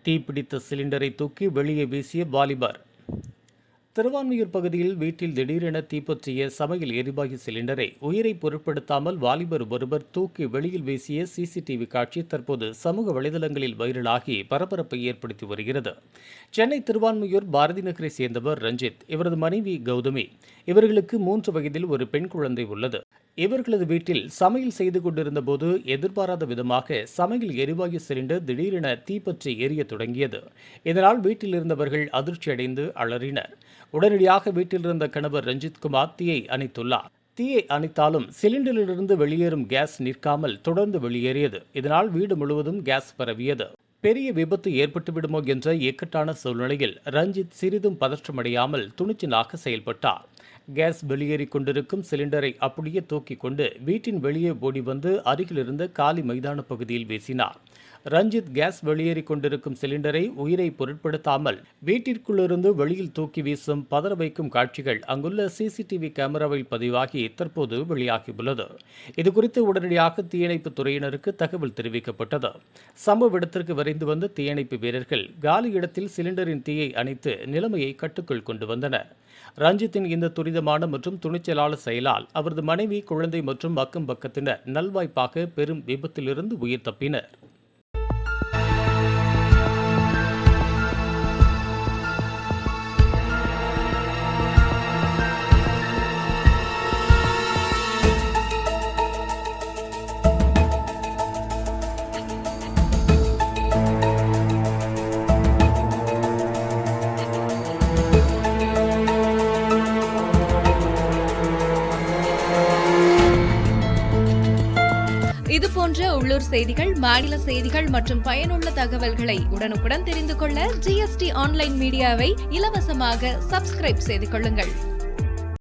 தீப்பிடித்த சிலிண்டரை தூக்கி வெளியே வீசிய வாலிபர். திருவான்மியூர் பகுதியில் வீட்டில் திடீரென தீப்பற்றிய சமையல் எரிவாயு சிலிண்டரை உயிரை பொருட்படுத்தாமல் வாலிபர் ஒருவர் தூக்கி வெளியில் வீசிய சிசிடிவி காட்சி தற்போது சமூக வலைதளங்களில் வைரலாகி பரபரப்பை ஏற்படுத்தி வருகிறது. சென்னை திருவான்மியூர் பாரதி நகரை சேர்ந்தவர் ரஞ்சித், இவரது மனைவி கௌதமி. இவர்களுக்கு 3 வயதில் ஒரு பெண் குழந்தை உள்ளது. இவர்களது வீட்டில் சமையல் செய்து கொண்டிருந்த போது எதிர்பாராத விதமாக சமையல் எரிவாயு சிலிண்டர் திடீரென தீப்பற்றி எரிய தொடங்கியது. இதனால் வீட்டில் இருந்தவர்கள் அதிர்ச்சியடைந்து அலறினர். உடனடியாக வீட்டில் இருந்த கணவர் ரஞ்சித் குமார் தீயை அணைத்துள்ளார். தீயை அணைத்தாலும் சிலிண்டரிலிருந்து வெளியேறும் கேஸ் நிற்காமல் தொடர்ந்து வெளியேறியது. இதனால் வீடு முழுவதும் கேஸ் பரவியது. பெரிய விபத்து ஏற்பட்டுவிடுமோ என்ற இக்கட்டான சூழ்நிலையில் ரஞ்சித் சிறிதும் பதற்றமடையாமல் துணிச்சலாக செயல்பட்டார். கேஸ் வெளியேறிக் கொண்டிருக்கும் சிலிண்டரை அப்படியே தூக்கிக் கொண்டு வீட்டின் வெளியே ஓடி வந்து அருகில் இருந்த காலி மைதான பகுதியில் வீசினார். ரஞ்சித் கேஸ் வெளியேறிக் கொண்டிருக்கும் சிலிண்டரை உயிரை பொருட்படுத்தாமல் வீட்டிற்குள்ளிருந்து வெளியில் தூக்கி வீசும் பதற வைக்கும் காட்சிகள் அங்குள்ள சிசிடிவி கேமராவில் பதிவாகி தற்போது வெளியாகியுள்ளது. இதுகுறித்து உடனடியாக தீயணைப்பு துறையினருக்கு தகவல் தெரிவிக்கப்பட்டது. சம்பவ இடத்திற்கு விரைந்து வந்த தீயணைப்பு வீரர்கள் காலி இடத்தில் சிலிண்டரின் தீயை அணைத்து நிலைமையை கட்டுக்குள் கொண்டு வந்தனர். ரஞ்சித்தின் இந்த துரிதமான மற்றும் துணிச்சலான செயலால் அவரது மனைவி, குழந்தை மற்றும் அக்கம் பக்கத்தினர் நல்வாய்ப்பாக பெரும் விபத்திலிருந்து உயிர் தப்பினர். இதுபோன்ற உள்ளூர் செய்திகள், மாநில செய்திகள் மற்றும் பயனுள்ள தகவல்களை உடனுக்குடன் தெரிந்து கொள்ள GST ஆன்லைன் மீடியாவை இலவசமாக சப்ஸ்கிரைப் செய்து கொள்ளுங்கள்.